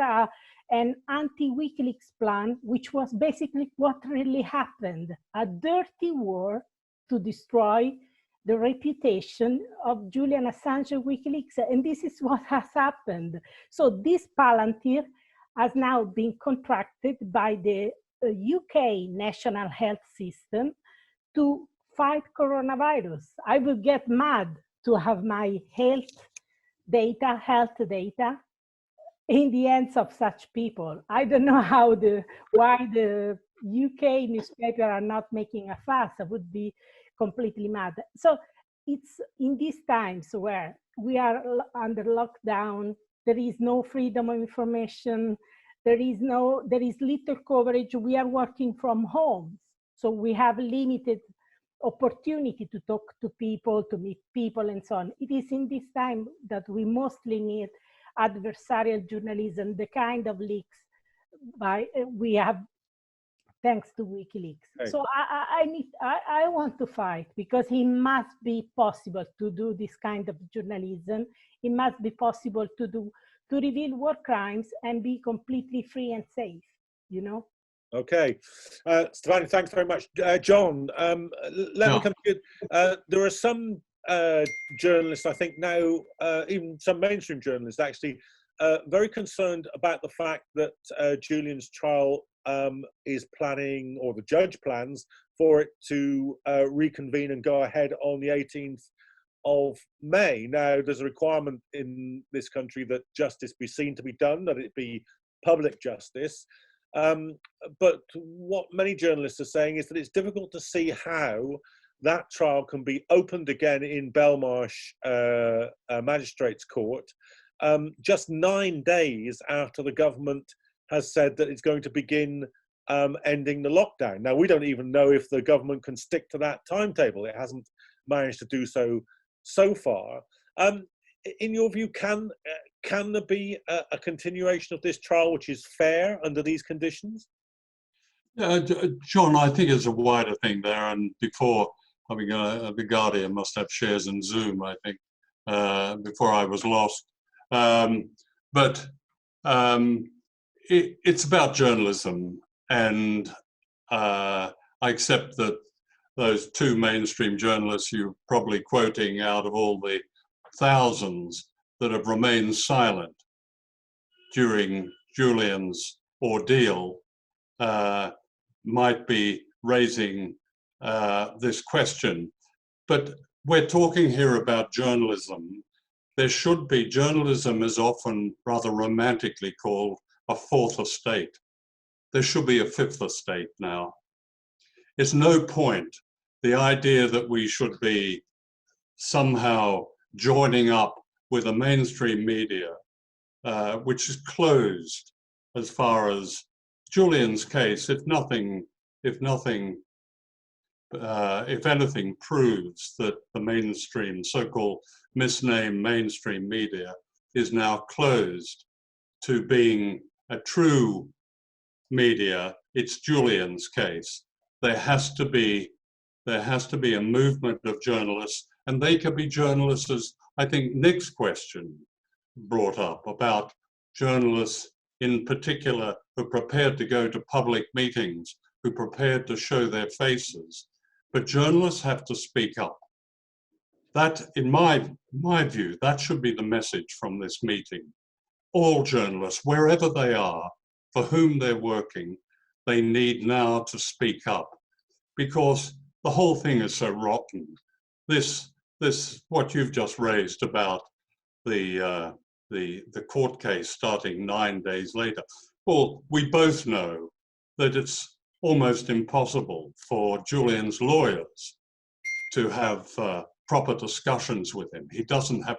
an anti-WikiLeaks plan, which was basically what really happened, a dirty war to destroy the reputation of Julian Assange and WikiLeaks. And this is what has happened. So this Palantir has now been contracted by the UK National Health System to fight coronavirus. I will get mad to have my health data in the hands of such people. I don't know why the UK newspaper are not making a fuss. I would be completely mad. So it's in these times where we are under lockdown, there is no freedom of information, there is little coverage. We are working from home, so we have limited opportunity to talk to people, to meet people, and so on. It is in this time that we mostly need adversarial journalism, the kind of leaks we have thanks to WikiLeaks. Right. So I want to fight, because it must be possible to do this kind of journalism. It must be possible to reveal war crimes and be completely free and safe, you know? Okay. Stefano, thanks very much. John, let me come to you. There are some journalists, I think now, even some mainstream journalists actually very concerned about the fact that Julian's trial is planning, or the judge plans, for it to reconvene and go ahead on the 18th of May. Now, there's a requirement in this country that justice be seen to be done, that it be public justice. But what many journalists are saying is that it's difficult to see how that trial can be opened again in Belmarsh Magistrates Court just 9 days after the government has said that it's going to begin ending the lockdown. Now, we don't even know if the government can stick to that timetable. It hasn't managed to do so far. In your view, can there be a continuation of this trial which is fair under these conditions? John, I think it's a wider thing there. And before, I mean, the Guardian must have shares in Zoom, I think, before I was lost. It's about journalism, and I accept that those two mainstream journalists you're probably quoting out of all the thousands that have remained silent during Julian's ordeal might be raising this question. But we're talking here about journalism. There should be, journalism is often rather romantically called a fourth estate. There should be a fifth estate now. It's no point, the idea that we should be somehow joining up with a mainstream media, which is closed as far as Julian's case, if anything proves that the mainstream, so-called misnamed mainstream media is now closed to being a true media, it's Julian's case. There has to be a movement of journalists, and they can be journalists, as I think Nick's question brought up, about journalists in particular who are prepared to go to public meetings, who are prepared to show their faces. But journalists have to speak up. That, in my view, that should be the message from this meeting. All journalists, wherever they are, for whom they're working, they need now to speak up, because the whole thing is so rotten. This what you've just raised about the court case starting 9 days later. Well, we both know that it's almost impossible for Julian's lawyers to have proper discussions with him. He doesn't have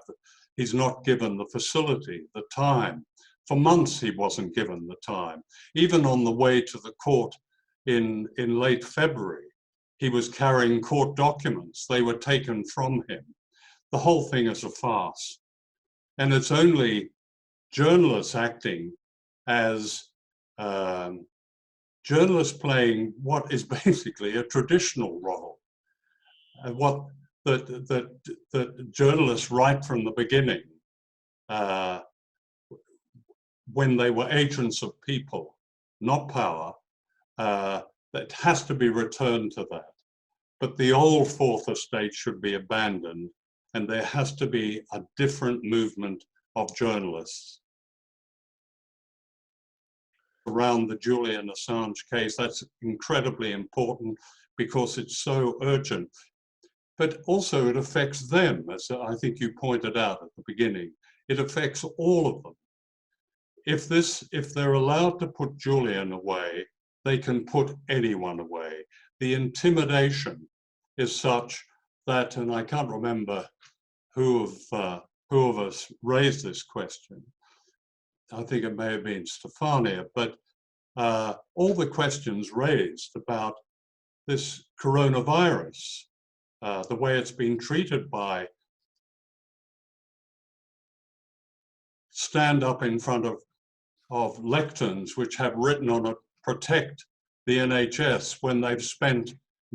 he's not given the facility, the time. For months he wasn't given the time. Even on the way to the court in late February, he was carrying court documents. They were taken from him. The whole thing is a farce. And it's only journalists acting as journalists playing what is basically a traditional role. What that journalists right from the beginning, when they were agents of people, not power, that has to be returned to that. But the old fourth estate should be abandoned, and there has to be a different movement of journalists. Around the Julian Assange case, that's incredibly important because it's so urgent. But also it affects them, as I think you pointed out at the beginning. It affects all of them. If they're allowed to put Julian away, they can put anyone away. The intimidation is such that, and I can't remember who of us raised this question. I think it may have been Stefania, but all the questions raised about this coronavirus, the way it's been treated by, stand up in front of lecterns which have written on it, protect the NHS, when they've spent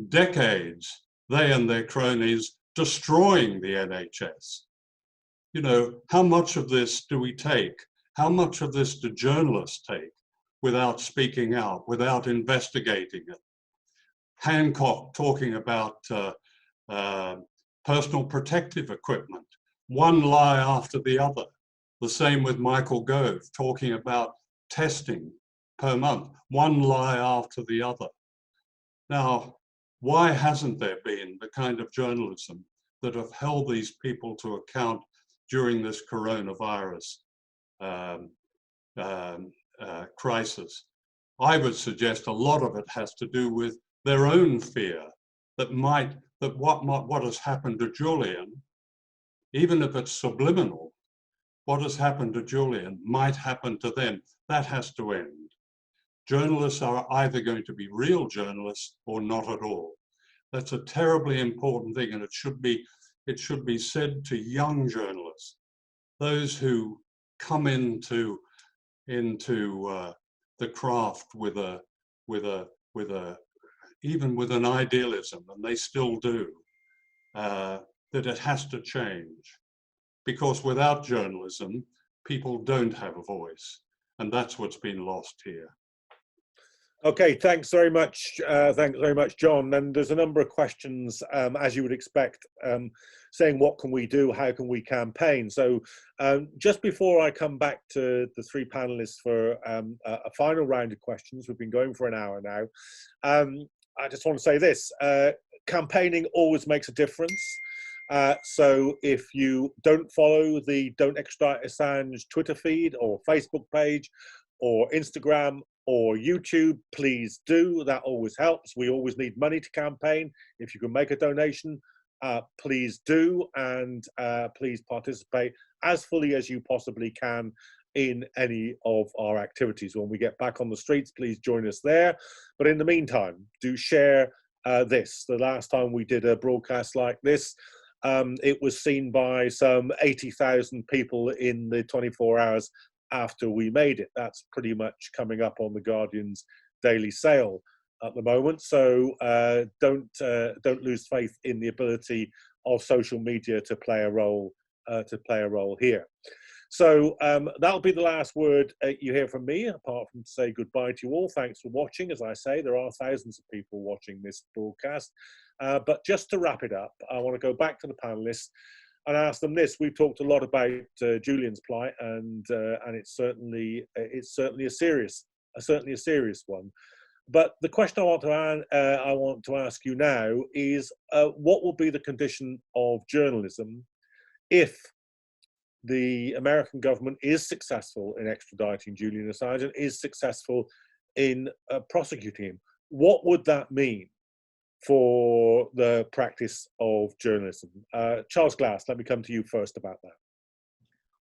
decades, they and their cronies, destroying the NHS. You know, how much of this do we take? How much of this do journalists take without speaking out, without investigating it? Hancock talking about personal protective equipment, one lie after the other. The same with Michael Gove, talking about testing per month, one lie after the other. Now, why hasn't there been the kind of journalism that have held these people to account during this coronavirus crisis? I would suggest a lot of it has to do with their own fear that what has happened to Julian, even if it's subliminal, what has happened to Julian might happen to them. That has to end. Journalists are either going to be real journalists or not at all. That's a terribly important thing, and it should be said to young journalists, those who come into the craft even with an idealism, and they still do, that it has to change. Because without journalism, people don't have a voice, and that's what's been lost here. Okay, thanks very much. Thanks very much, John. And there's a number of questions, as you would expect, saying what can we do, how can we campaign? So just before I come back to the three panelists for a final round of questions, we've been going for an hour now. I just want to say this, campaigning always makes a difference. So if you don't follow the Don't Extradite Assange Twitter feed or Facebook page or Instagram or YouTube, please do. That always helps. We always need money to campaign. If you can make a donation, please do, and please participate as fully as you possibly can in any of our activities. When we get back on the streets, please join us there. But in the meantime, do share this. The last time we did a broadcast like this, it was seen by some 80,000 people in the 24 hours after we made it. That's pretty much coming up on the Guardian's daily sale at the moment. So don't lose faith in the ability of social media to play a role here. So that'll be the last word you hear from me, apart from to say goodbye to you all. Thanks for watching. As I say, there are thousands of people watching this broadcast. But just to wrap it up, I want to go back to the panelists and ask them this. We've talked a lot about Julian's plight, and it's certainly a serious one. But the question I want to ask you now is, what will be the condition of journalism if the American government is successful in extraditing Julian Assange and is successful in prosecuting him? What would that mean for the practice of journalism? Charles Glass, let me come to you first about that.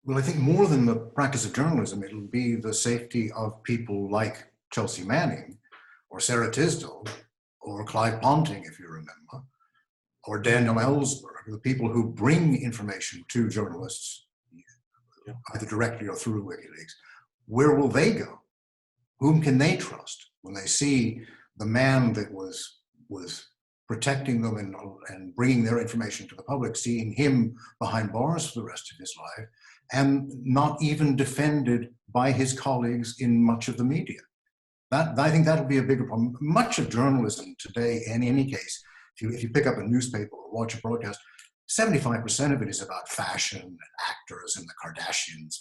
Well, I think more than the practice of journalism, it'll be the safety of people like Chelsea Manning or Sarah Tisdall or Clive Ponting, if you remember, or Daniel Ellsberg, the people who bring information to journalists, either directly or through WikiLeaks. Where will they go? Whom can they trust when they see the man that was protecting them and bringing their information to the public, seeing him behind bars for the rest of his life, and not even defended by his colleagues in much of the media? I think that'll be a bigger problem. Much of journalism today, in any case, if you pick up a newspaper or watch a broadcast, 75% of it is about fashion and actors and the Kardashians.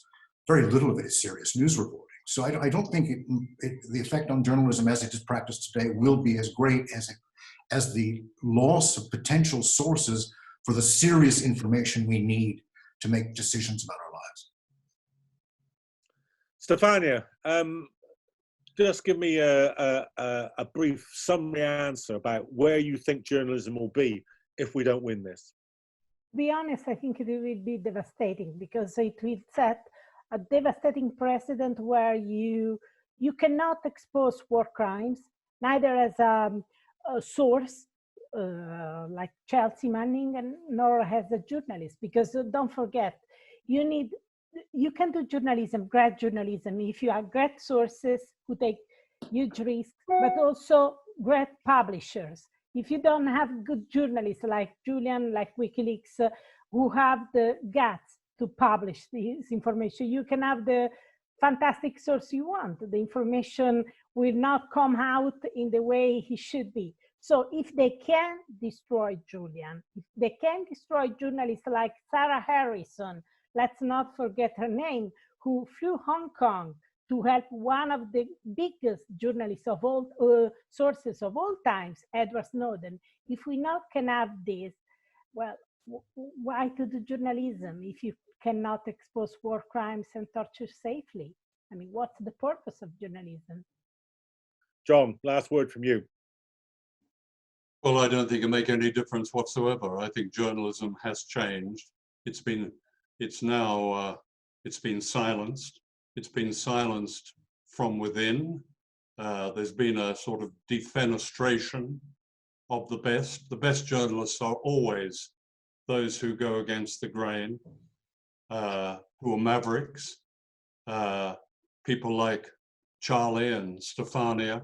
Very little of it is serious news reporting. So I don't think the effect on journalism as it is practiced today will be as great as the loss of potential sources for the serious information we need to make decisions about our lives. Stefania, just give me a brief summary answer about where you think journalism will be if we don't win this. To be honest, I think it will be devastating, because it will set a devastating precedent where you cannot expose war crimes, neither as a source like Chelsea Manning, nor as a journalist, because don't forget, you can do journalism, great journalism, if you have great sources who take huge risks, but also great publishers. If you don't have good journalists like Julian, like WikiLeaks, who have the guts to publish this information, you can have the fantastic source you want. The information will not come out in the way he should be. So if they can destroy Julian, if they can destroy journalists like Sarah Harrison, let's not forget her name, who flew Hong Kong to help one of the biggest journalists of all sources of all times, Edward Snowden. If we not can have this, well, why to do journalism if you cannot expose war crimes and torture safely? I mean, what's the purpose of journalism? John, last word from you. Well, I don't think it makes any difference whatsoever. I think journalism has changed. It's been silenced. It's been silenced from within. There's been a sort of defenestration of the best. The best journalists are always those who go against the grain, who are mavericks, people like Charlie and Stefania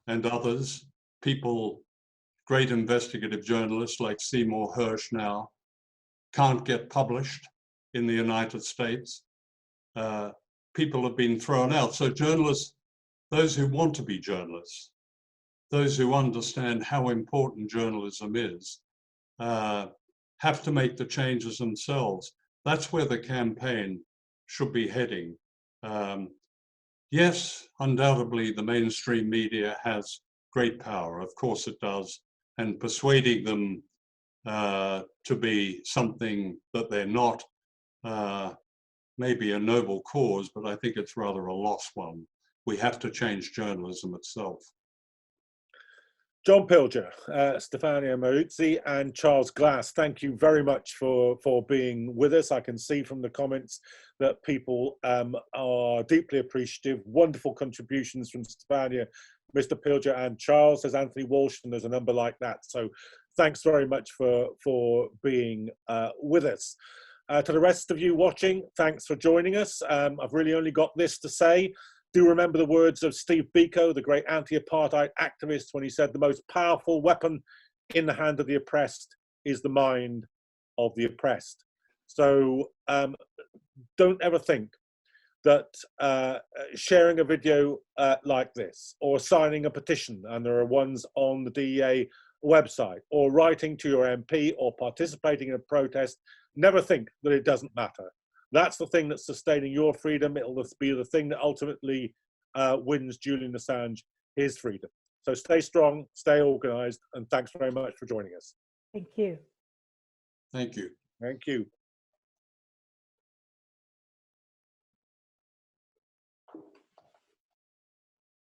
and others, great investigative journalists like Seymour Hersh now, can't get published in the United States. People have been thrown out. So journalists, those who want to be journalists, those who understand how important journalism is, have to make the changes themselves. That's where the campaign should be heading. Yes, undoubtedly the mainstream media has great power, of course it does, and persuading them to be something that they're not may be a noble cause, but I think it's rather a lost one. We have to change journalism itself. John Pilger, Stefania Maruzzi and Charles Glass, thank you very much for being with us. I can see from the comments that people are deeply appreciative. Wonderful contributions from Stefania, Mr. Pilger and Charles. There's Anthony Walsh and there's a number like that. So thanks very much for being with us. To the rest of you watching, thanks for joining us. I've really only got this to say. Do remember the words of Steve Biko, the great anti-apartheid activist, when he said the most powerful weapon in the hand of the oppressed is the mind of the oppressed. So don't ever think that sharing a video like this, or signing a petition, and there are ones on the DEA website, or writing to your MP, or participating in a protest, never think that it doesn't matter. That's the thing that's sustaining your freedom. It'll be the thing that ultimately wins Julian Assange his freedom. So stay strong, stay organized, and thanks very much for joining us. Thank you. Thank you. Thank you.